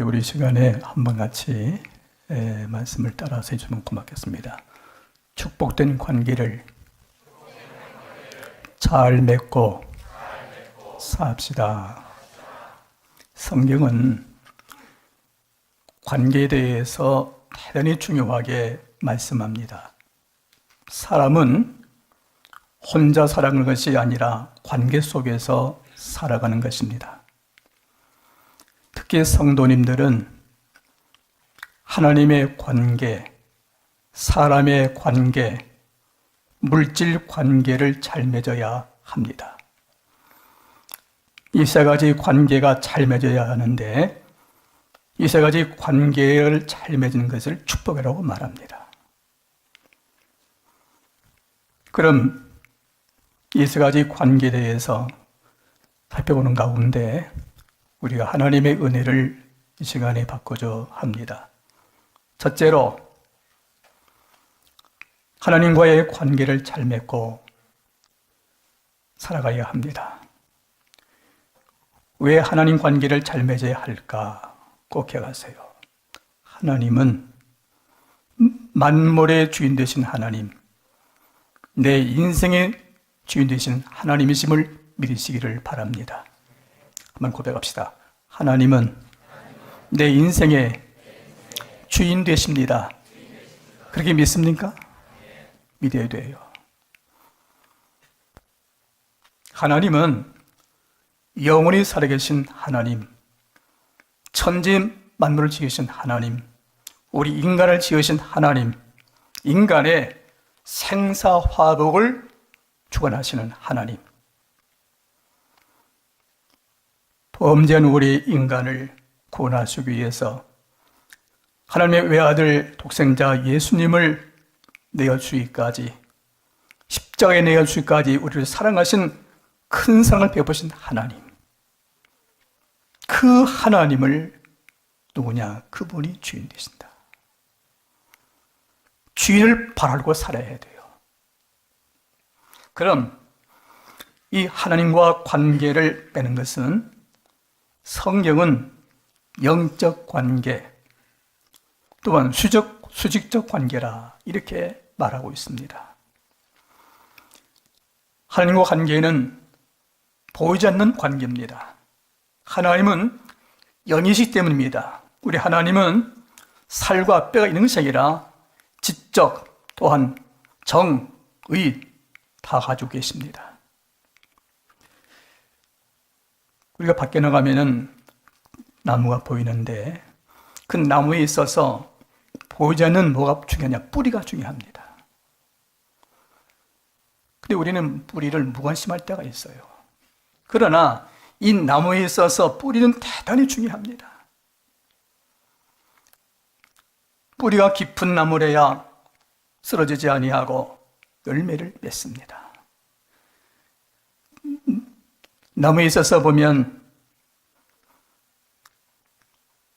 우리 시간에 한번 같이 말씀을 따라서 해주면 고맙겠습니다. 축복된 관계를 잘 맺고 삽시다. 성경은 관계에 대해서 대단히 중요하게 말씀합니다. 사람은 혼자 살아가는 것이 아니라 관계 속에서 살아가는 것입니다. 특히 성도님들은 하나님의 관계, 사람의 관계, 물질 관계를 잘 맺어야 합니다. 이 세 가지 관계가 잘 맺어야 하는데 이 세 가지 관계를 잘 맺는 것을 축복이라고 말합니다. 그럼 이 세 가지 관계에 대해서 살펴보는 가운데 우리가 하나님의 은혜를 이 시간에 받고자 합니다. 첫째로 하나님과의 관계를 잘 맺고 살아가야 합니다. 왜 하나님 관계를 잘 맺어야 할까? 꼭 기억하세요. 하나님은 만물의 주인 되신 하나님, 내 인생의 주인 되신 하나님이심을 믿으시기를 바랍니다. 한번 고백합시다. 하나님은 내 인생의 주인 되십니다. 그렇게 믿습니까? 믿어야 돼요. 하나님은 영원히 살아계신 하나님, 천지 만물을 지으신 하나님, 우리 인간을 지으신 하나님, 인간의 생사화복을 주관하시는 하나님, 범죄한 우리 인간을 구원하시기 위해서 하나님의 외아들 독생자 예수님을 내어주기까지, 십자가에 내어주기까지 우리를 사랑하신 큰 사랑을 베푸신 하나님, 그 하나님을 누구냐? 그분이 주인 되신다. 주인을 바라고 살아야 돼요. 그럼 이 하나님과 관계를 맺는 것은 성경은 영적 관계, 또한 수직적 관계라 이렇게 말하고 있습니다. 하나님과 관계는 보이지 않는 관계입니다. 하나님은 영이시기 때문입니다. 우리 하나님은 살과 뼈가 있는 것이 아니라 지적 또한 정, 의 다 가지고 계십니다. 우리가 밖에 나가면은 나무가 보이는데 그 나무에 있어서 보이지 않는 뭐가 중요하냐? 뿌리가 중요합니다. 근데 우리는 뿌리를 무관심할 때가 있어요. 그러나 이 나무에 있어서 뿌리는 대단히 중요합니다. 뿌리가 깊은 나무래야 쓰러지지 아니하고 열매를 맺습니다. 나무에 있어서 보면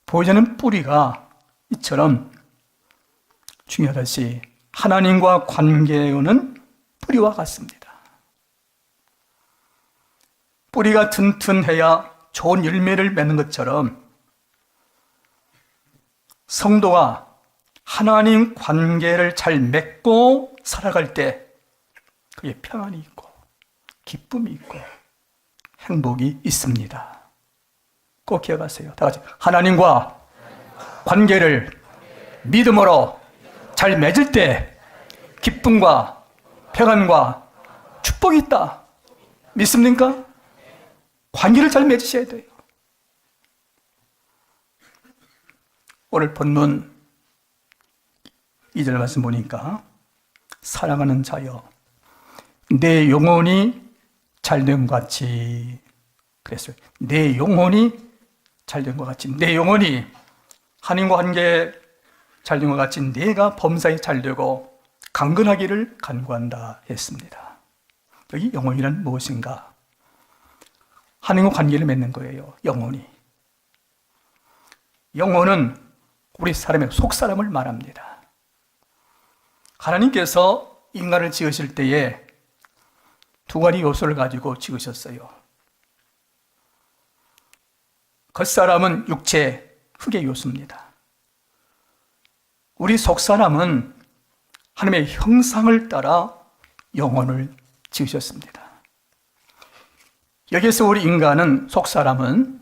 보이지 않는 뿌리가 이처럼 중요하듯이 하나님과 관계는 뿌리와 같습니다. 뿌리가 튼튼해야 좋은 열매를 맺는 것처럼 성도가 하나님 관계를 잘 맺고 살아갈 때 그게 평안이 있고 기쁨이 있고 행복이 있습니다. 꼭 기억하세요. 다 같이 하나님과 관계를 믿음으로 잘 맺을 때 기쁨과 평안과 축복이 있다. 믿습니까? 관계를 잘 맺으셔야 돼요. 오늘 본문 2절 말씀 보니까 사랑하는 자여 내 영혼이 잘된 것 같이 그랬어요. 내 영혼이 잘된 것 같이, 내 영혼이 하나님과 관계 잘된 것 같이 내가 범사에 잘되고 강건하기를 간구한다 했습니다. 여기 영혼이란 무엇인가? 하나님과 관계를 맺는 거예요. 영혼이. 영혼은 우리 사람의 속사람을 말합니다. 하나님께서 인간을 지으실 때에 두 가지 요소를 가지고 지으셨어요. 겉사람은 육체, 흑의 요소입니다. 우리 속사람은 하나님의 형상을 따라 영혼을 지으셨습니다. 여기서 우리 인간은, 속사람은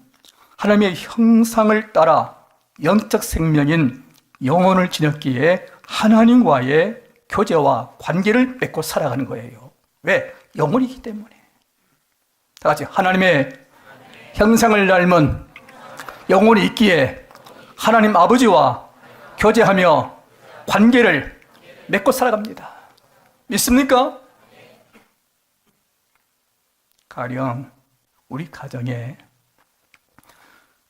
하나님의 형상을 따라 영적 생명인 영혼을 지녔기에 하나님과의 교제와 관계를 맺고 살아가는 거예요. 왜? 영혼이기 때문에. 다 같이 하나님의 형상을 닮은 영혼이 있기에 하나님 아버지와 교제하며 관계를 맺고 살아갑니다. 믿습니까? 가령 우리 가정에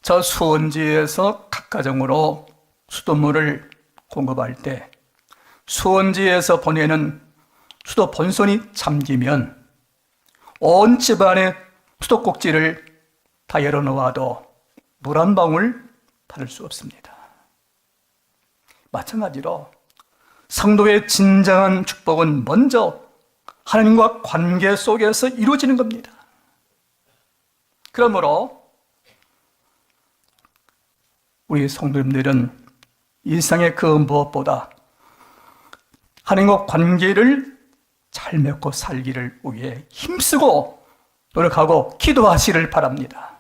저 수원지에서 각 가정으로 수돗물을 공급할 때 수원지에서 보내는 수도 본선이 잠기면 온 집안의 수도꼭지를 다 열어놓아도 물 한 방울 받을 수 없습니다. 마찬가지로 성도의 진정한 축복은 먼저 하나님과 관계 속에서 이루어지는 겁니다. 그러므로 우리 성도님들은 일상의 그 무엇보다 하나님과 관계를 잘 맺고 살기를 위해 힘쓰고 노력하고 기도하시를 바랍니다.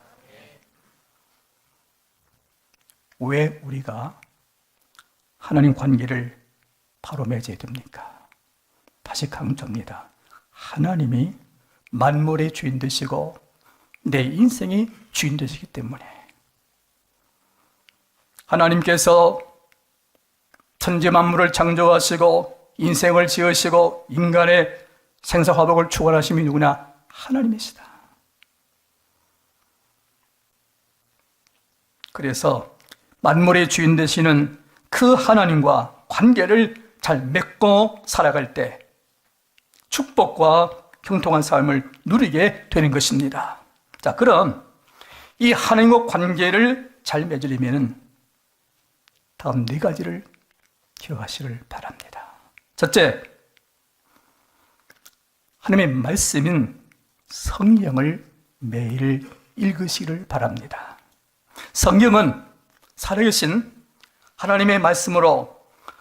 왜 우리가 하나님 관계를 바로 맺어야 됩니까? 다시 강조합니다. 하나님이 만물의 주인 되시고 내 인생의 주인 되시기 때문에 하나님께서 천지 만물을 창조하시고 인생을 지으시고 인간의 생사화복을 주관하심이 누구나 하나님이시다. 그래서 만물의 주인 되시는 그 하나님과 관계를 잘 맺고 살아갈 때 축복과 형통한 삶을 누리게 되는 것입니다. 자, 그럼 이 하나님과 관계를 잘 맺으려면 다음 네 가지를 기억하시길 바랍니다. 첫째, 하나님의 말씀인 성경을 매일 읽으시기를 바랍니다. 성경은 살아계신 하나님의 말씀으로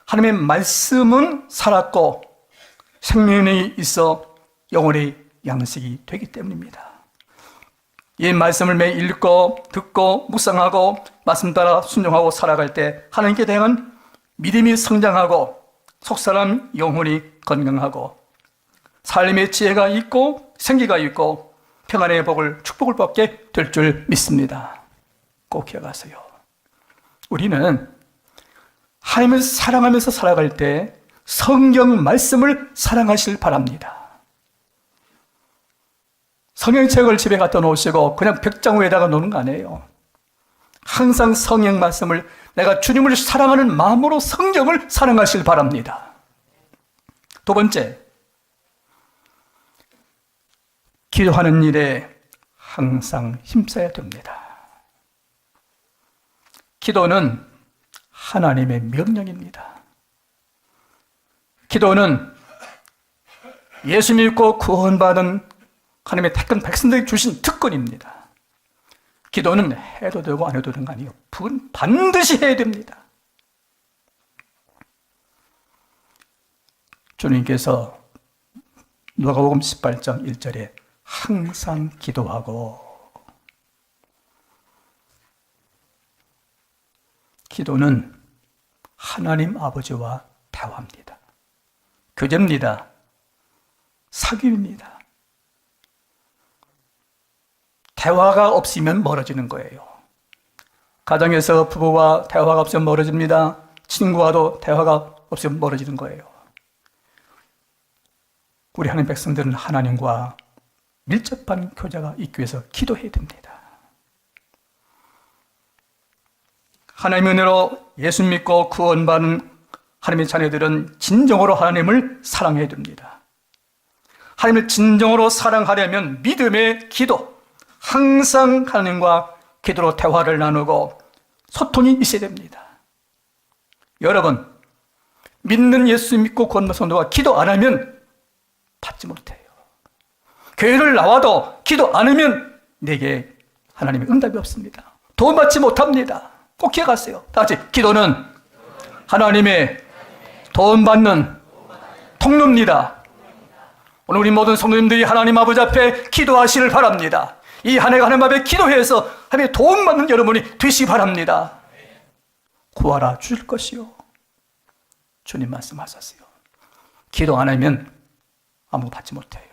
하나님의 말씀은 살았고 생명이 있어 영혼의 양식이 되기 때문입니다. 이 말씀을 매일 읽고 듣고 묵상하고 말씀 따라 순종하고 살아갈 때 하나님께 대한 믿음이 성장하고 속사람 영혼이 건강하고 삶의 지혜가 있고 생기가 있고 평안의 복을 축복을 받게 될 줄 믿습니다. 꼭 기억하세요. 우리는 하나님을 사랑하면서 살아갈 때 성경 말씀을 사랑하시길 바랍니다. 성경책을 집에 갖다 놓으시고 그냥 벽장 위에다가 놓는 거 아니에요. 항상 성경 말씀을 내가 주님을 사랑하는 마음으로 성경을 사랑하시길 바랍니다. 두 번째, 기도하는 일에 항상 힘써야 됩니다. 기도는 하나님의 명령입니다. 기도는 예수 믿고 구원받은 하나님의 택한 백성들에게 주신 특권입니다. 기도는 해도 되고 안 해도 되는 거 아니에요. 반드시 해야 됩니다. 주님께서 누가복음 18장 1절에 항상 기도하고, 기도는 하나님 아버지와 대화합니다. 교제입니다. 사귐입니다. 대화가 없으면 멀어지는 거예요. 가정에서 부부와 대화가 없으면 멀어집니다. 친구와도 대화가 없으면 멀어지는 거예요. 우리 하나님 백성들은 하나님과 밀접한 교제가 있기 위해서 기도해야 됩니다. 하나님의 은혜로 예수 믿고 구원받은 하나님의 자녀들은 진정으로 하나님을 사랑해야 됩니다. 하나님을 진정으로 사랑하려면 믿음의 기도, 항상 하나님과 기도로 대화를 나누고 소통이 있어야 됩니다. 여러분, 믿는 예수 믿고 구원받은 성도가 기도 안 하면 받지 못해요. 교회를 나와도 기도 안 하면 내게 하나님의 응답이 없습니다. 도움받지 못합니다. 꼭 기억하세요. 다 같이 기도는 하나님의 도움받는 통로입니다. 오늘 우리 모든 성도님들이 하나님 아버지 앞에 기도하시길 바랍니다. 이 한 해가 하나님 앞에 기도해서 하나님의 도움받는 여러분이 되시기 바랍니다. 구하라 주실 것이요. 주님 말씀하셨어요. 기도 안 하면 아무 받지 못해요.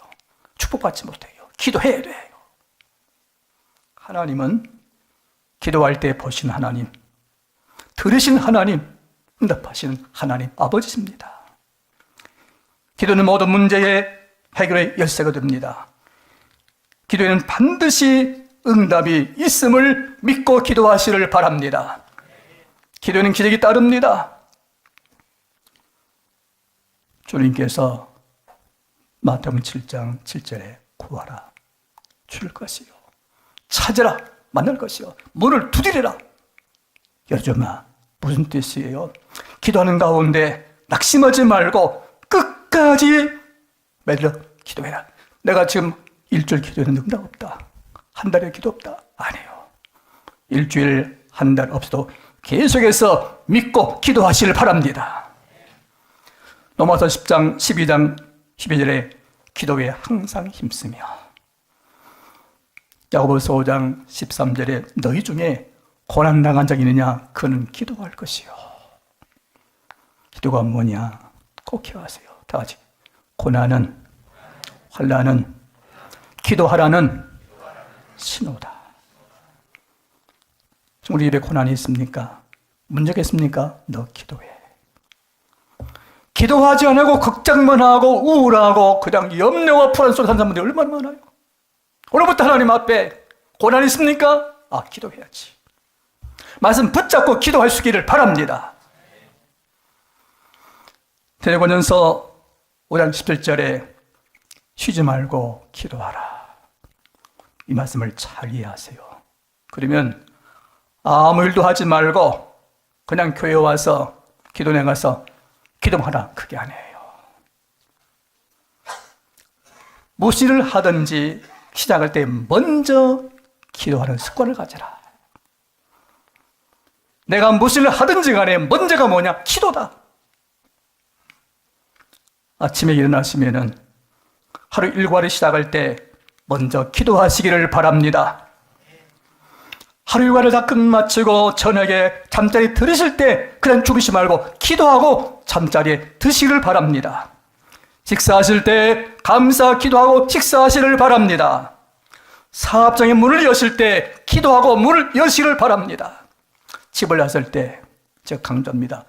축복받지 못해요. 기도해야 돼요. 하나님은 기도할 때 보신 하나님, 들으신 하나님, 응답하시는 하나님 아버지십니다. 기도는 모든 문제의 해결의 열쇠가 됩니다. 기도에는 반드시 응답이 있음을 믿고 기도하시를 바랍니다. 기도에는 기적이 따릅니다. 주님께서 마태복음 7장 7절에 구하라 줄 것이요, 찾으라 만날 것이요, 문을 두드리라 열어주마. 무슨 뜻이에요? 기도하는 가운데 낙심하지 말고 끝까지 매달려 기도해라. 내가 지금 일주일 기도했는데 응답 없다, 한 달에 기도 없다, 아니에요. 일주일 한 달 없어도 계속해서 믿고 기도하시길 바랍니다. 로마서 10장 12장 12절에 기도에 항상 힘쓰며, 야고보서 5장 13절에 너희 중에 고난당한 자가 있느냐? 그는 기도할 것이요. 기도가 뭐냐? 꼭 기억하세요. 다 같이. 고난은, 환난은 기도하라는 신호다. 우리 입에 고난이 있습니까? 문제가 있습니까? 너 기도해. 기도하지 않고 걱정만 하고 우울하고 그냥 염려와 불안 속에 사는 사람들이 얼마나 많아요. 오늘부터 하나님 앞에 고난이 있습니까? 아, 기도해야지. 말씀 붙잡고 기도할 수 있기를 바랍니다. 데살로니가전서 5장 17절에 쉬지 말고 기도하라. 이 말씀을 잘 이해하세요. 그러면 아무 일도 하지 말고 그냥 교회 와서 기도내 가서 기도하라, 그게 아니에요. 무슨 일을 하든지 시작할 때 먼저 기도하는 습관을 가져라. 내가 무슨 일을 하든지 간에 먼저가 뭐냐? 기도다. 아침에 일어나시면은 하루 일과를 시작할 때 먼저 기도하시기를 바랍니다. 하루 일과를 다 끝마치고 저녁에 잠자리 들으실 때 그냥 주무시지 말고 기도하고 잠자리에 드시기를 바랍니다. 식사하실 때 감사 기도하고 식사하시기를 바랍니다. 사업장의 문을 여실 때 기도하고 문을 여시기를 바랍니다. 집을 나설 때, 제가 강조합니다.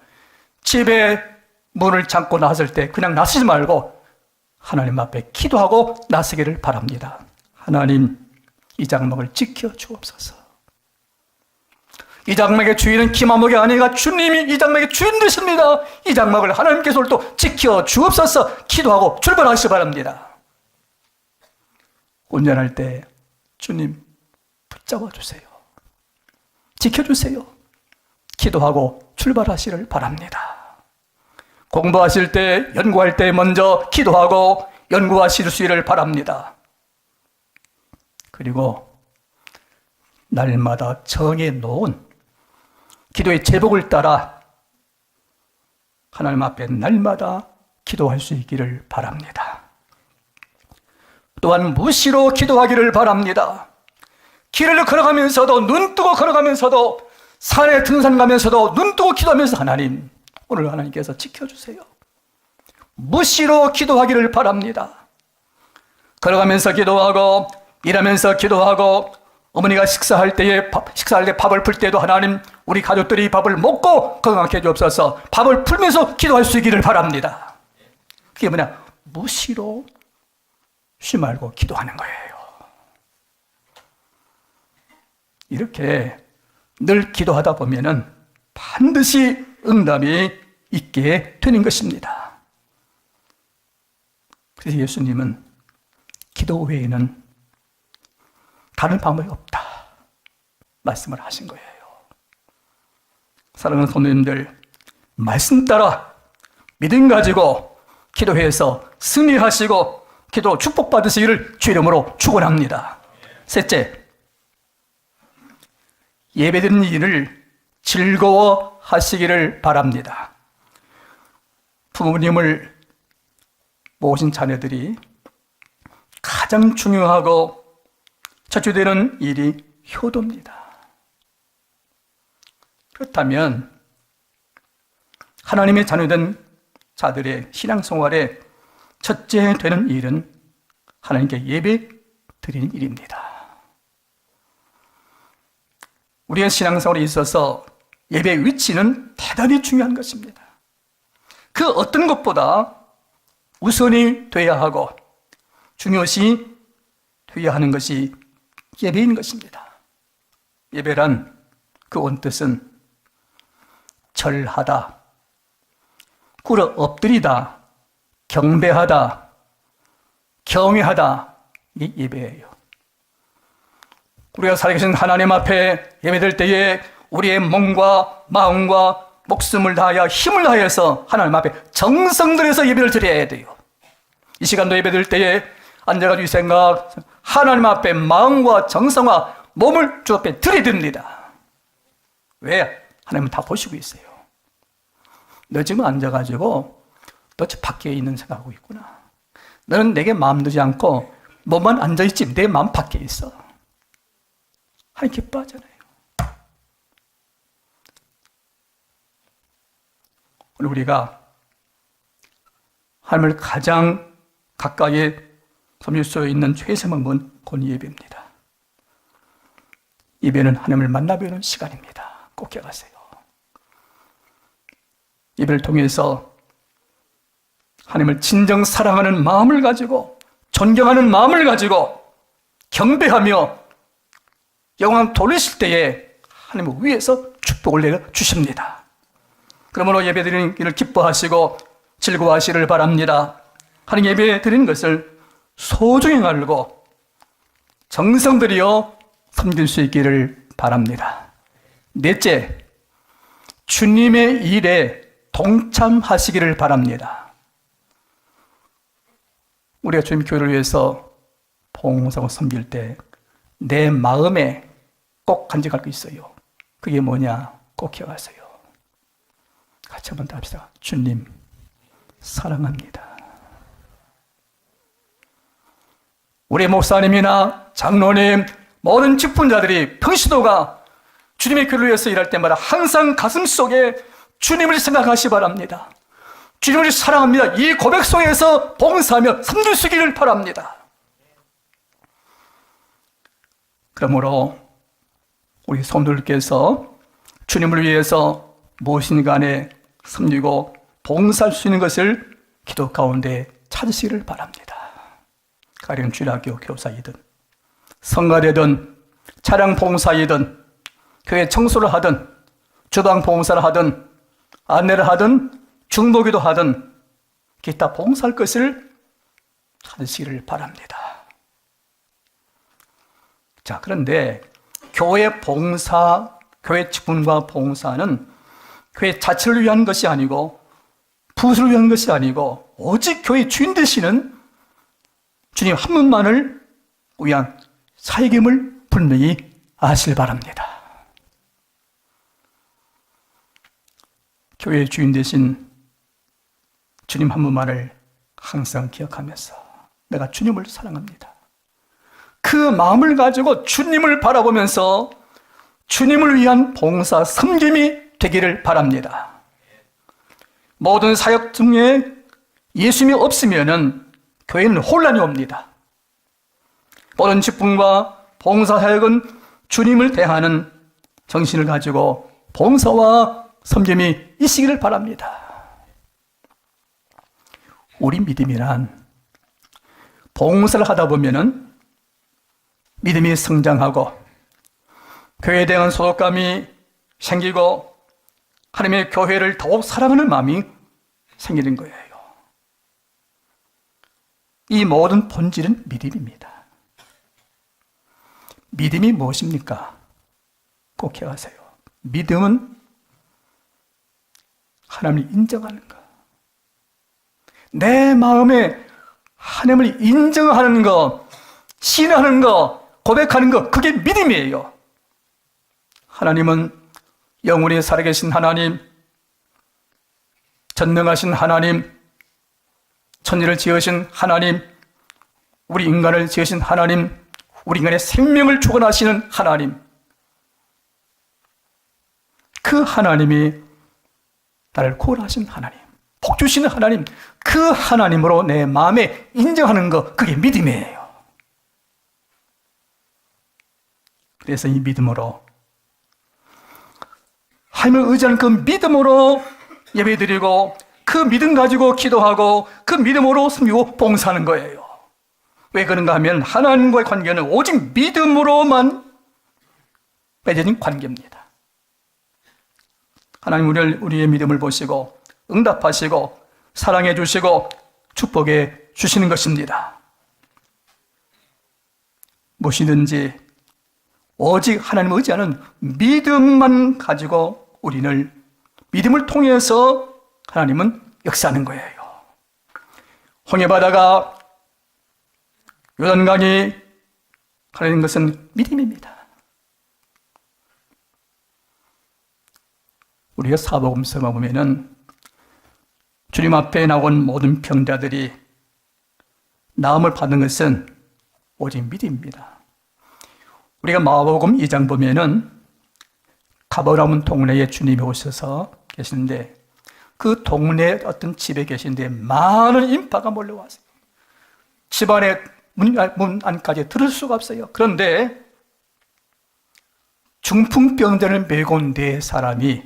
집에 문을 잠고 나설 때 그냥 나서지 말고 하나님 앞에 기도하고 나서기를 바랍니다. 하나님, 이 장막을 지켜 주옵소서. 이 장막의 주인은 기마목이 아니라 주님이 이 장막의 주인 되십니다. 이 장막을 하나님께서 또 지켜 주옵소서. 기도하고 출발하시기 바랍니다. 운전할 때 주님 붙잡아 주세요. 지켜주세요. 기도하고 출발하시기를 바랍니다. 공부하실 때, 연구할 때 먼저 기도하고 연구하실 수 있기를 바랍니다. 그리고 날마다 정해 놓은 기도의 제복을 따라 하나님 앞에 날마다 기도할 수 있기를 바랍니다. 또한 무시로 기도하기를 바랍니다. 길을 걸어가면서도, 눈 뜨고 걸어가면서도, 산에 등산 가면서도 눈 뜨고 기도하면서 하나님, 오늘 하나님께서 지켜주세요. 무시로 기도하기를 바랍니다. 걸어가면서 기도하고, 일하면서 기도하고, 어머니가 식사할 때 밥을 풀 때도 하나님, 우리 가족들이 밥을 먹고 건강하게 해주옵소서. 밥을 풀면서 기도할 수 있기를 바랍니다. 그게 뭐냐? 무시로 쉬지 말고 기도하는 거예요. 이렇게 늘 기도하다 보면은 반드시 응답이 있게 되는 것입니다. 그래서 예수님은 기도 외에는 다른 방법이 없다 말씀을 하신 거예요. 사랑하는 성도님들, 말씀 따라 믿음 가지고 기도해서 승리하시고 기도 축복받으시기를 주 이름으로 축원합니다. 셋째, 예배드리는 일을 즐거워하시기를 바랍니다. 부모님을 모신 자녀들이 가장 중요하고 자주되는 일이 효도입니다. 그렇다면 하나님의 자녀된 자들의 신앙생활의 첫째 되는 일은 하나님께 예배 드리는 일입니다. 우리의 신앙생활에 있어서 예배의 위치는 대단히 중요한 것입니다. 그 어떤 것보다 우선이 돼야 하고 중요시 돼야 하는 것이 예배인 것입니다. 예배란 그 원뜻은 절하다, 꿇어 엎드리다, 경배하다, 경외하다, 이게 예배예요. 우리가 살아계신 하나님 앞에 예배될 때에 우리의 몸과 마음과 목숨을 다하여 힘을 다해서 하나님 앞에 정성 들여서 예배를 드려야 돼요. 이 시간도 예배될 때에 앉아가지고 이 생각, 하나님 앞에 마음과 정성과 몸을 주 앞에 드려듭니다. 왜? 하나님은 다 보시고 있어요. 너 지금 앉아가지고 너 저 밖에 있는 생각하고 있구나. 너는 내게 마음 두지 않고 몸만 앉아있지 내 마음 밖에 있어. 하나님 기뻐하잖아요. 오늘 우리가 하나님을 가장 가까이 섬길 수 있는 최선의 방법은 곧 예배입니다. 예배는 하나님을 만나뵈는 시간입니다. 꼭 기억하세요. 예배를 통해서 하나님을 진정 사랑하는 마음을 가지고 존경하는 마음을 가지고 경배하며 영광 돌리실 때에 하나님 위에서 축복을 내려 주십니다. 그러므로 예배 드리는 일을 기뻐하시고 즐거워하시기를 바랍니다. 하나님 예배 드리는 것을 소중히 알고 정성 들여 섬길 수 있기를 바랍니다. 넷째, 주님의 일에 동참하시기를 바랍니다. 우리가 주님 교회를 위해서 봉사하고 섬길 때 내 마음에 꼭 간직할 거 있어요. 그게 뭐냐? 꼭 기억하세요. 같이 한번 더 합시다. 주님 사랑합니다. 우리 목사님이나 장로님, 모든 직분자들이 평시도가 주님의 교회를 위해서 일할 때마다 항상 가슴속에 주님을 생각하시 바랍니다. 주님을 사랑합니다. 이 고백 속에서 봉사하며 섬길 수 있기를 바랍니다. 그러므로 우리 성도들께서 주님을 위해서 무엇인간에 섬기고 봉사할 수 있는 것을 기도 가운데 찾으시기를 바랍니다. 가령 주일학교 교사이든 성가대든 차량 봉사이든 교회 청소를 하든 주방 봉사를 하든 안내를 하든 중보기도 하든 기타 봉사할 것을 찾으시기를 바랍니다. 자, 그런데 교회 봉사, 교회 직분과 봉사는 교회 자체를 위한 것이 아니고 부수를 위한 것이 아니고 오직 교회 주인 되시는 주님 한 분만을 위한 사역임을 분명히 아시길 바랍니다. 교회의 주인 되신 주님 한 분만을 항상 기억하면서 내가 주님을 사랑합니다. 그 마음을 가지고 주님을 바라보면서 주님을 위한 봉사, 섬김이 되기를 바랍니다. 모든 사역 중에 예수님이 없으면 교회는 혼란이 옵니다. 모든 직분과 봉사 사역은 주님을 대하는 정신을 가지고 봉사와 섬김이 있으기를 바랍니다. 우리 믿음이란 봉사를 하다 보면은 믿음이 성장하고 교회에 대한 소속감이 생기고 하나님의 교회를 더욱 사랑하는 마음이 생기는 거예요. 이 모든 본질은 믿음입니다. 믿음이 무엇입니까? 꼭 기억하세요. 믿음은 하나님을 인정하는 것. 내 마음에 하나님을 인정하는 것, 신뢰하는 것, 고백하는 것, 그게 믿음이에요. 하나님은 영원히 살아계신 하나님, 전능하신 하나님, 천지를 지으신 하나님, 우리 인간을 지으신 하나님, 우리 인간의 생명을 주관하시는 하나님, 그 하나님이 나를 구원하신 하나님, 복 주시는 하나님, 그 하나님으로 내 마음에 인정하는 것, 그게 믿음이에요. 그래서 이 믿음으로, 하나님을 의지하는 그 믿음으로 예배드리고, 그 믿음 가지고 기도하고, 그 믿음으로 섬기고 봉사하는 거예요. 왜 그런가 하면 하나님과의 관계는 오직 믿음으로만 맺어진 관계입니다. 하나님 우리의 믿음을 보시고 응답하시고 사랑해 주시고 축복해 주시는 것입니다. 무엇이든지 오직 하나님을 의지하는 믿음만 가지고 우리를, 믿음을 통해서 하나님은 역사하는 거예요. 홍해바다가 요단강이 가는 것은 믿음입니다. 우리가 사복음서가 보면은 주님 앞에 나온 모든 병자들이 나음을 받는 것은 오직 믿음입니다. 우리가 마가복음 2장 보면은 가버나움 동네에 주님이 오셔서 계시는데, 그 동네 어떤 집에 계신데 많은 인파가 몰려왔어요. 집안에 문 안까지 들을 수가 없어요. 그런데 중풍병자를 메고 온 네 사람이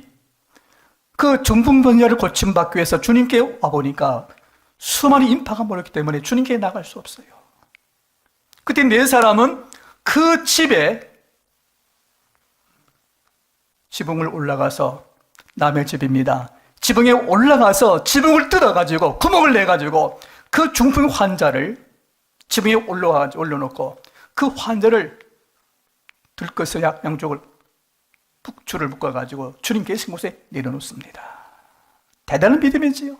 그 중풍병자를 고침받기 위해서 주님께 와보니까 수많은 인파가 몰렸기 때문에 주님께 나갈 수 없어요. 그때 네 사람은 그 집에 지붕을 올라가서, 남의 집입니다. 지붕에 올라가서 지붕을 뜯어가지고 구멍을 내가지고 그 중풍 환자를 지붕에 올려놓고 그 환자를 들것을 양쪽을 줄을 묶어가지고 주님 계신 곳에 내려놓습니다. 대단한 믿음이지요.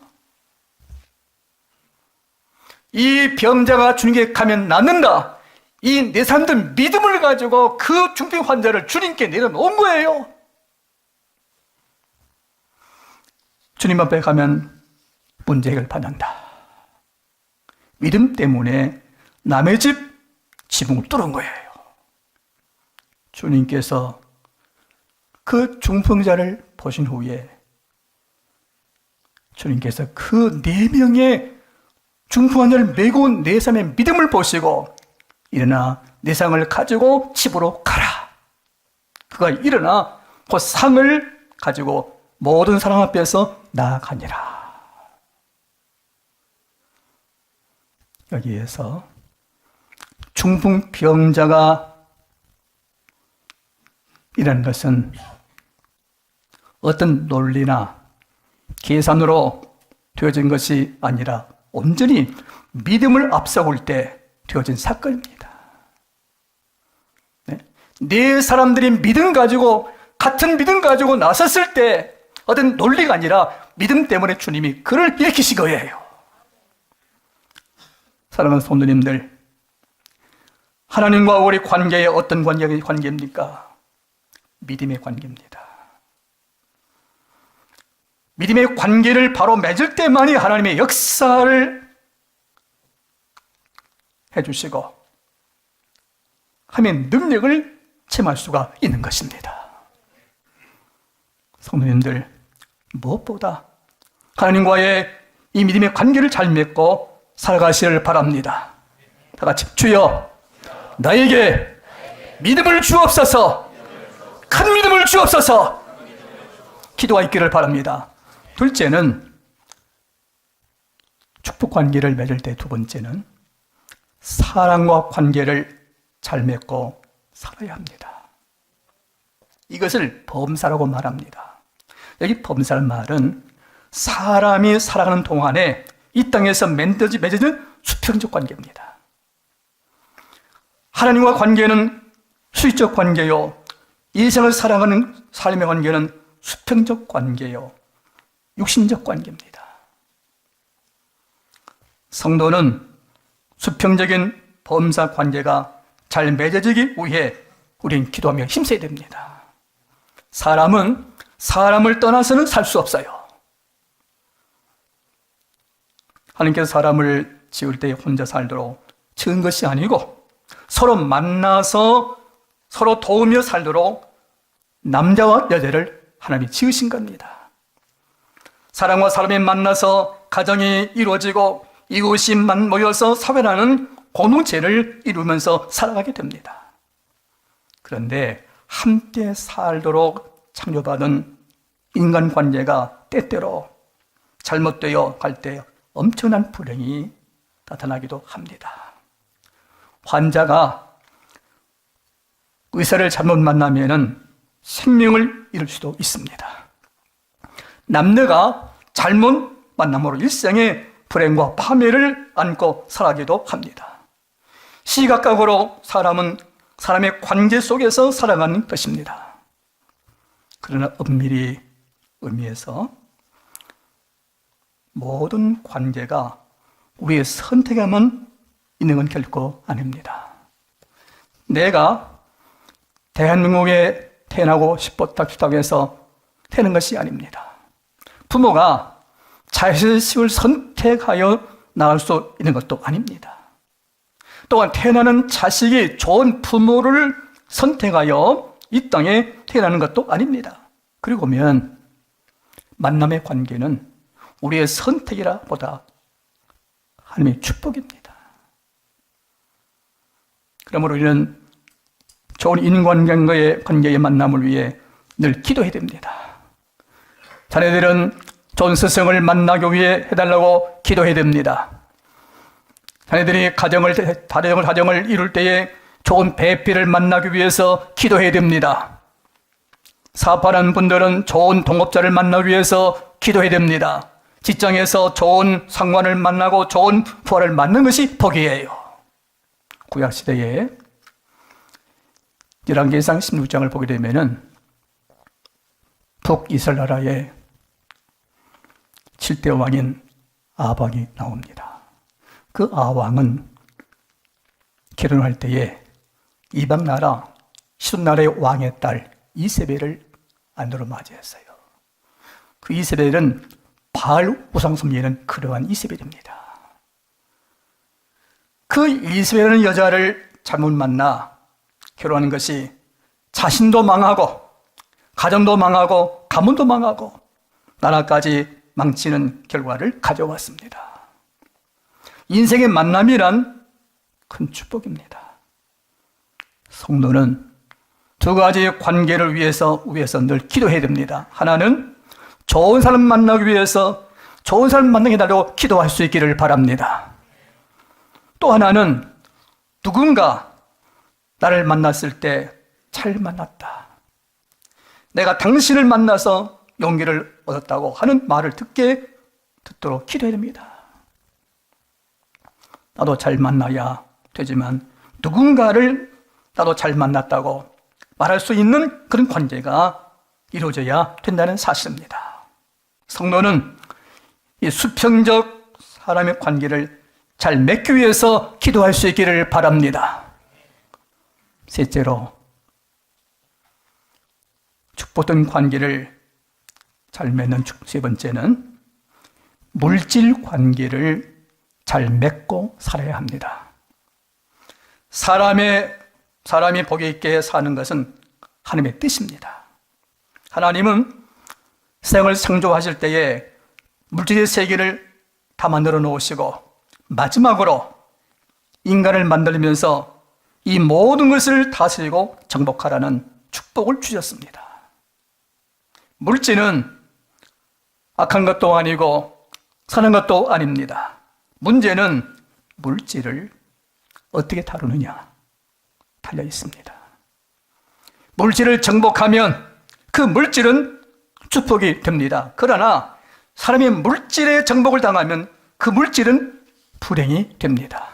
이 병자가 주님께 가면 낫는다, 이 네 사람들 믿음을 가지고 그 중풍 환자를 주님께 내려놓은 거예요. 주님 앞에 가면 문제 해결 받는다. 믿음 때문에 남의 집 지붕을 뚫은 거예요. 주님께서 그 중풍자를 보신 후에 주님께서 그 네 명의 중풍 환자를 메고 온 네 사람의 믿음을 보시고, 일어나 네 상을 가지고 집으로 가라. 그가 일어나 그 상을 가지고 모든 사람 앞에서 나아가니라. 여기에서 중풍병자가 이라는 것은 어떤 논리나 계산으로 되어진 것이 아니라 온전히 믿음을 앞세울 때 되어진 사건입니다. 네 사람들이 믿음 가지고, 같은 믿음 가지고 나섰을 때 어떤 논리가 아니라 믿음 때문에 주님이 그를 일으키신 거예요. 사랑하는 성도님들, 하나님과 우리 관계에 어떤 관계입니까? 믿음의 관계입니다. 믿음의 관계를 바로 맺을 때만이 하나님의 역사를 해주시고 하나님의 능력을 체험할 수가 있는 것입니다. 성도님들, 무엇보다 하나님과의 이 믿음의 관계를 잘 맺고 살아가시를 바랍니다. 다 같이 주여 나에게 믿음을 주옵소서, 큰 믿음을 주옵소서 기도가 있기를 바랍니다. 둘째는 축복 관계를 맺을 때, 두 번째는 사랑과 관계를 잘 맺고 살아야 합니다. 이것을 범사라고 말합니다. 여기 범사란 말은 사람이 살아가는 동안에 이 땅에서 맺어진 수평적 관계입니다. 하나님과 관계는 수익적 관계요, 이 세상을 살아가는 삶의 관계는 수평적 관계요, 육신적 관계입니다. 성도는 수평적인 범사 관계가 잘 맺어지기 위해 우리는 기도하며 힘써야 됩니다. 사람은 사람을 떠나서는 살 수 없어요. 하나님께서 사람을 지을 때 혼자 살도록 지은 것이 아니고 서로 만나서 서로 도우며 살도록 남자와 여자를 하나님이 지으신 겁니다. 사람과 사람이 만나서 가정이 이루어지고 이웃이 모여서 사회라는 공동체를 이루면서 살아가게 됩니다. 그런데 함께 살도록 창조받은 인간관계가 때때로 잘못되어 갈 때 엄청난 불행이 나타나기도 합니다. 환자가 의사를 잘못 만나면 생명을 잃을 수도 있습니다. 남녀가 잘못 만남으로 일생의 불행과 파멸을 안고 살아가기도 합니다. 시각각으로 사람은 사람의 관계 속에서 살아가는 것입니다. 그러나 엄밀히 의미에서 모든 관계가 우리의 선택에만 있는 건 결코 아닙니다. 내가 대한민국에 태어나고 싶었다고 해서 태어난 것이 아닙니다. 부모가 자식을 선택하여 낳을 수 있는 것도 아닙니다. 또한 태어나는 자식이 좋은 부모를 선택하여 이 땅에 태어나는 것도 아닙니다. 그리고 보면 만남의 관계는 우리의 선택이라 보다 하나님의 축복입니다. 그러므로 우리는 좋은 인간관계의 만남을 위해 늘 기도해야 됩니다. 자네들은 좋은 스승을 만나기 위해 해달라고 기도해야 됩니다. 자네들이 가정을 이룰 때에 좋은 배필을 만나기 위해서 기도해야 됩니다. 사업하는 분들은 좋은 동업자를 만나기 위해서 기도해야 됩니다. 직장에서 좋은 상관을 만나고 좋은 부하를 만나는 것이 복이에요. 구약시대에 열왕기상 16장을 보게 되면은 북이스라엘 나라의 7대 왕인 아방이 나옵니다. 그 아왕은 결혼할 때에 이방 나라 시돈 나라의 왕의 딸 이세벨을 아내로 맞이했어요. 그 이세벨은 바알 우상 숭배는 그러한 이세벨입니다. 그 이세벨이라는 여자를 잘못 만나 결혼하는 것이 자신도 망하고 가정도 망하고 가문도 망하고 나라까지 망치는 결과를 가져왔습니다. 인생의 만남이란 큰 축복입니다. 성도는 두 가지 관계를 위해서 늘 기도해야 됩니다. 하나는 좋은 사람 만나기 위해서 좋은 사람 만나게 해달라고 기도할 수 있기를 바랍니다. 또 하나는 누군가 나를 만났을 때 잘 만났다. 내가 당신을 만나서 용기를 얻었다고 하는 말을 듣도록 기도해야 됩니다. 나도 잘 만나야 되지만 누군가를 나도 잘 만났다고 말할 수 있는 그런 관계가 이루어져야 된다는 사실입니다. 성도는 이 수평적 사람의 관계를 잘 맺기 위해서 기도할 수 있기를 바랍니다. 셋째로, 축복된 관계를 잘 맺는 세 번째는 물질 관계를 잘 맺고 살아야 합니다. 사람이 복이 있게 사는 것은 하나님의 뜻입니다. 하나님은 세상을 창조하실 때에 물질의 세계를 다 만들어 놓으시고 마지막으로 인간을 만들면서 이 모든 것을 다스리고 정복하라는 축복을 주셨습니다. 물질은 악한 것도 아니고 선한 것도 아닙니다. 문제는 물질을 어떻게 다루느냐 달려 있습니다. 물질을 정복하면 그 물질은 축복이 됩니다. 그러나 사람이 물질에 정복을 당하면 그 물질은 불행이 됩니다.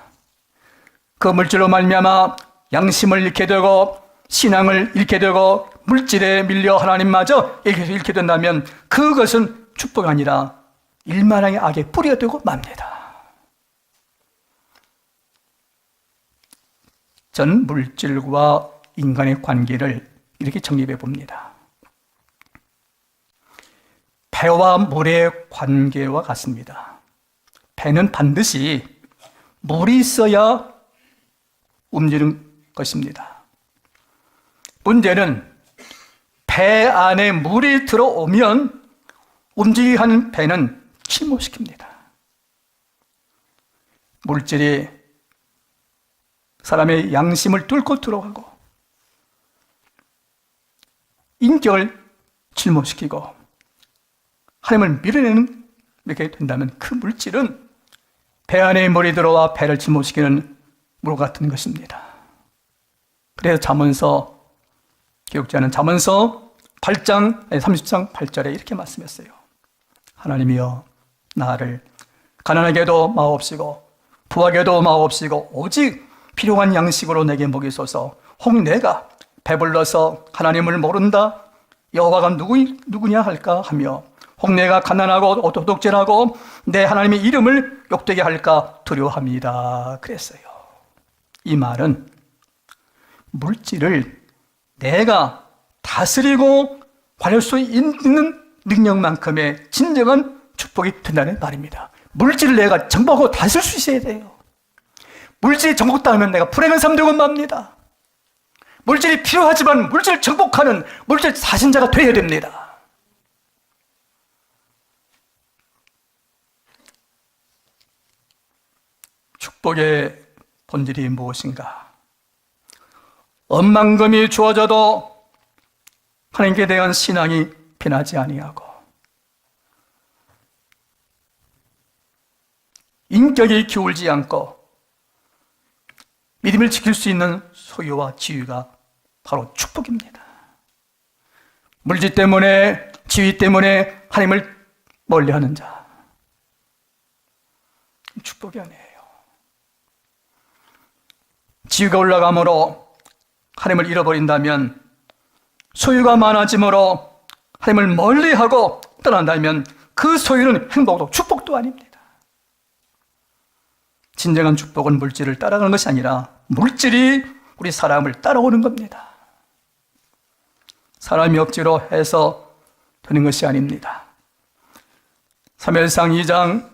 그 물질로 말미암아 양심을 잃게 되고 신앙을 잃게 되고 물질에 밀려 하나님마저 잃게 된다면 그것은 축복이 아니라 일만하게 악의 뿌리가 되고 맙니다. 전 물질과 인간의 관계를 이렇게 정립해 봅니다. 배와 물의 관계와 같습니다. 배는 반드시 물이 있어야 움직이는 것입니다. 문제는 배 안에 물이 들어오면 움직이게 하는 배는 침몰시킵니다. 물질이 사람의 양심을 뚫고 들어가고 인격을 침몰시키고 하나님을 밀어내게 된다면 그 물질은 배 안에 물이 들어와 배를 침몰시키는 물 같은 것입니다. 그래서 잠언서 기록자는 잠언서 8장 30장 8절에 이렇게 말씀했어요. 하나님이여 나를 가난하게도 마옵시고 부하게도 마옵시고 오직 필요한 양식으로 내게 먹이소서. 혹 내가 배불러서 하나님을 모른다 여호와가 누구냐 할까 하며 혹 내가 가난하고 도둑질하고 내 하나님의 이름을 욕되게 할까 두려워합니다. 그랬어요. 이 말은 물질을 내가 다스리고 관할 수 있는 능력만큼의 진정한 축복이 된다는 말입니다. 물질을 내가 정복하고 다스릴 수 있어야 돼요. 물질이 정복당하면 내가 불행한 삶 되고 맙니다. 물질이 필요하지만 물질을 정복하는 물질 사신자가 되어야 됩니다. 축복의 본질이 무엇인가? 억만금이 주어져도 하나님께 대한 신앙이 변하지 아니하고 인격이 기울지 않고 믿음을 지킬 수 있는 소유와 지위가 바로 축복입니다. 물질 때문에 지위 때문에 하나님을 멀리하는 자 축복이 아니에요. 지위가 올라감으로 하나님을 잃어버린다면 소유가 많아짐으로 하나님을 멀리하고 떠난다면 그 소유는 행복도 축복도 아닙니다. 진정한 축복은 물질을 따라가는 것이 아니라 물질이 우리 사람을 따라오는 겁니다. 사람이 억지로 해서 되는 것이 아닙니다. 사무엘상 2장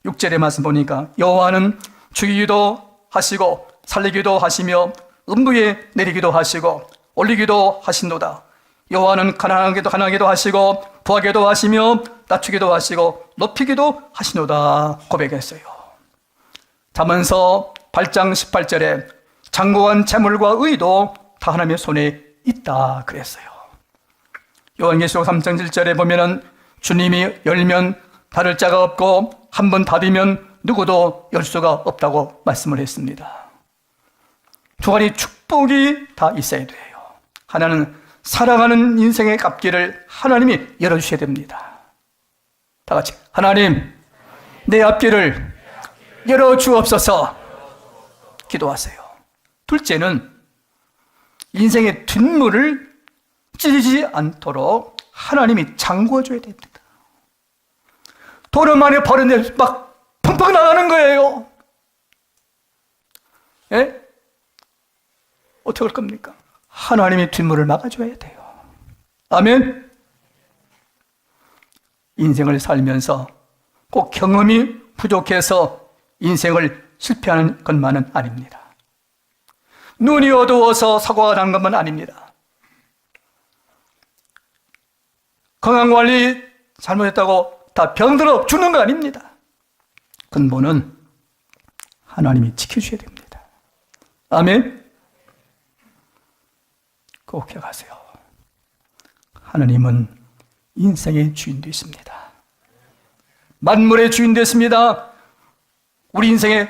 6절의 말씀 보니까 여호와는 죽이기도 하시고 살리기도 하시며 음부에 내리기도 하시고 올리기도 하신도다. 여호와는 가난하게도 하시고 부하게도 하시며 낮추기도 하시고 높이기도 하시노다 고백했어요. 잠언서 8장 18절에 장고한 재물과 의도 다 하나님의 손에 있다 그랬어요. 요한계시록 3장 7절에 보면은 주님이 열면 닫을 자가 없고 한 번 닫으면 누구도 열 수가 없다고 말씀을 했습니다. 두 가지 축복이 다 있어야 돼요. 하나는 살아가는 인생의 앞길을 하나님이 열어주셔야 됩니다. 다 같이 하나님 내 앞길을 열어주옵소서 기도하세요. 둘째는 인생의 뒷문을 찌르지 않도록 하나님이 잠궈줘야 됩니다. 도로 안에 버렸는데 막 펑펑 나가는 거예요. 예? 어떻게 할 겁니까? 하나님이 뒷문을 막아줘야 돼요. 아멘. 인생을 살면서 꼭 경험이 부족해서 인생을 실패하는 것만은 아닙니다. 눈이 어두워서 사고가 난 것만 아닙니다. 건강관리 잘못했다고 다 병들어 죽는 거 아닙니다. 근본은 하나님이 지켜주셔야 됩니다. 아멘. 꼭 기억하세요. 하나님은 인생의 주인 되십니다. 만물의 주인 되십니다. 우리 인생의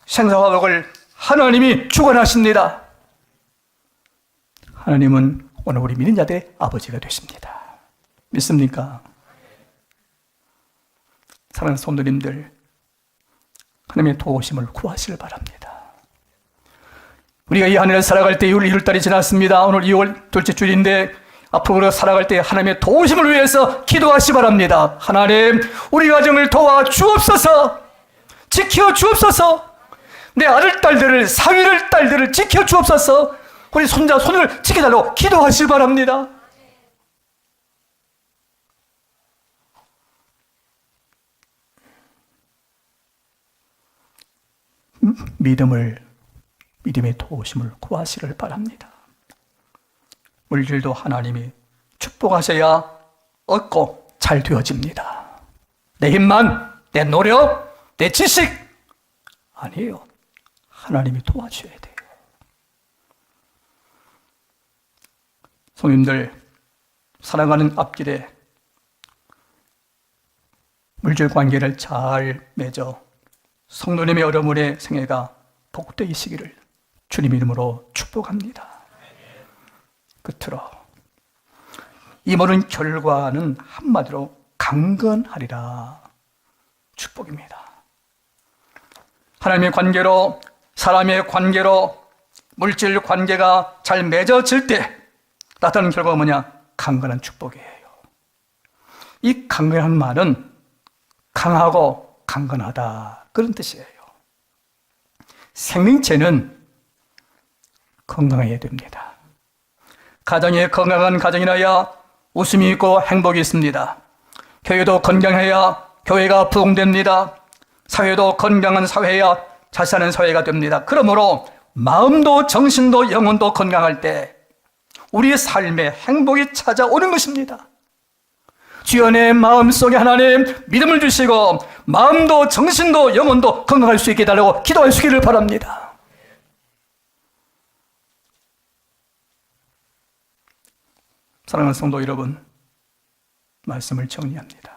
생사화복을 하나님이 주관하십니다. 하나님은 오늘 우리 믿는 자들의 아버지가 되십니다. 믿습니까? 사랑하는 성도님들, 하나님의 도우심을 구하시길 바랍니다. 우리가 이 한 해를 살아갈 때 2월 1월달이 지났습니다. 오늘 2월 둘째 주일인데 앞으로 우리가 살아갈 때 하나님의 도우심을 위해서 기도하시 바랍니다. 하나님, 우리 가정을 도와 주옵소서, 지켜 주옵소서, 내 아들, 딸들을, 사위를, 딸들을 지켜 주옵소서, 우리 손자, 손을 지켜달라고 기도하시 바랍니다. 믿음의 도우심을 구하시를 바랍니다. 물질도 하나님이 축복하셔야 얻고 잘 되어집니다. 내 힘만, 내 노력, 내 지식 아니에요. 하나님이 도와줘야 돼요. 성님들, 살아가는 앞길에 물질 관계를 잘 맺어 성도님의 여러분의 생애가 복되이시기를 주님 이름으로 축복합니다. 끝으로 이 모든 결과는 한마디로 강건하리라 축복입니다. 하나님의 관계로, 사람의 관계로, 물질 관계가 잘 맺어질 때 나타나는 결과가 뭐냐? 강건한 축복이에요. 이 강건한 말은 강하고 강건하다 그런 뜻이에요. 생명체는 건강해야 됩니다. 가정이 건강한 가정이라야 웃음이 있고 행복이 있습니다. 교회도 건강해야 교회가 부흥됩니다. 사회도 건강한 사회야 잘 사는 사회가 됩니다. 그러므로 마음도 정신도 영혼도 건강할 때 우리의 삶에 행복이 찾아오는 것입니다. 주여, 내 마음속에 하나님 믿음을 주시고 마음도 정신도 영혼도 건강할 수 있게 해달라고 기도할 수 있기를 바랍니다. 사랑하는 성도 여러분, 말씀을 정리합니다.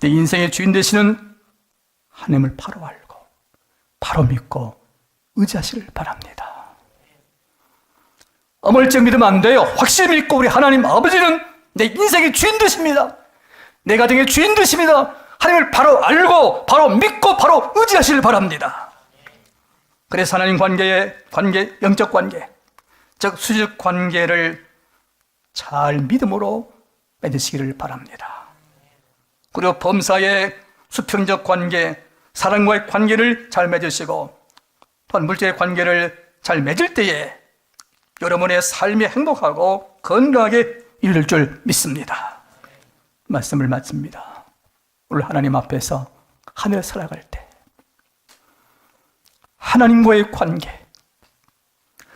내 인생의 주인 되시는 하나님을 바로 알고 바로 믿고 의지하시길 바랍니다. 어물쩍 믿으면 안 돼요. 확실히 믿고 우리 하나님 아버지는 내 인생의 주인 되십니다. 내 가정의 주인 되십니다. 하나님을 바로 알고 바로 믿고 바로 의지하시길 바랍니다. 그래서 하나님 관계, 영적 관계, 즉 수직 관계를 잘 믿음으로 맺으시기를 바랍니다. 그리고 범사의 수평적 관계, 사람과의 관계를 잘 맺으시고 또한 물질의 관계를 잘 맺을 때에 여러분의 삶이 행복하고 건강하게 이룰 줄 믿습니다. 말씀을 마칩니다. 오늘 하나님 앞에서 하늘 살아갈 때 하나님과의 관계,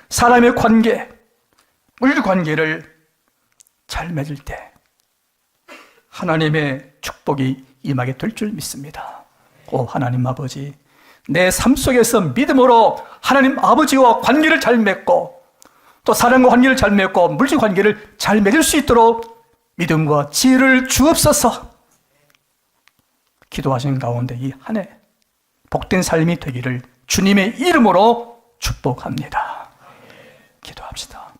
사람의 관계, 물질 관계를 잘 맺을 때 하나님의 축복이 임하게 될 줄 믿습니다. 오 하나님 아버지, 내 삶 속에서 믿음으로 하나님 아버지와 관계를 잘 맺고 또 사람과 관계를 잘 맺고 물질 관계를 잘 맺을 수 있도록 믿음과 지혜를 주옵소서. 기도하신 가운데 이 한 해 복된 삶이 되기를 주님의 이름으로 축복합니다. 기도합시다.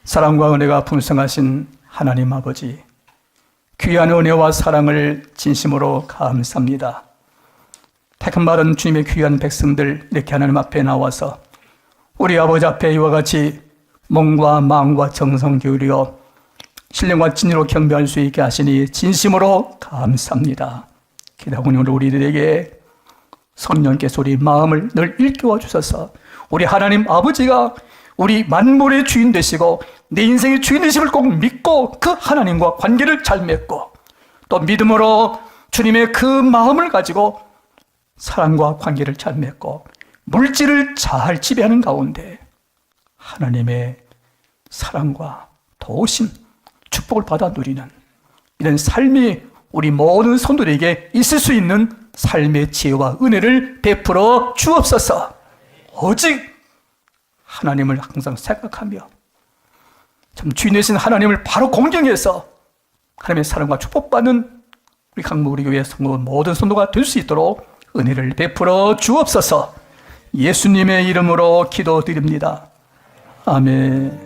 사랑과 은혜가 풍성하신 하나님 아버지, 귀한 은혜와 사랑을 진심으로 감사합니다. 택한 바른 주님의 귀한 백성들 이렇게 하나님 앞에 나와서 우리 아버지 앞에 이와 같이 몸과 마음과 정성 기울여 신령과 진리로 경배할 수 있게 하시니 진심으로 감사합니다. 기도하오니 오늘 우리들에게 성령께서 우리 마음을 늘 일깨워 주셔서 우리 하나님 아버지가 우리 만물의 주인 되시고 내 인생의 주인 되심을 꼭 믿고 그 하나님과 관계를 잘 맺고 또 믿음으로 주님의 그 마음을 가지고 사랑과 관계를 잘 맺고 물질을 잘 지배하는 가운데 하나님의 사랑과 도우심, 축복을 받아 누리는 이런 삶이 우리 모든 성도들에게 있을 수 있는 삶의 지혜와 은혜를 베풀어 주옵소서. 오직 하나님을 항상 생각하며 참 주인 되신 하나님을 바로 공경해서 하나님의 사랑과 축복받는 우리 강무 우리 교회 성도 모든 성도가 될 수 있도록 은혜를 베풀어 주옵소서. 예수님의 이름으로 기도드립니다. 아멘.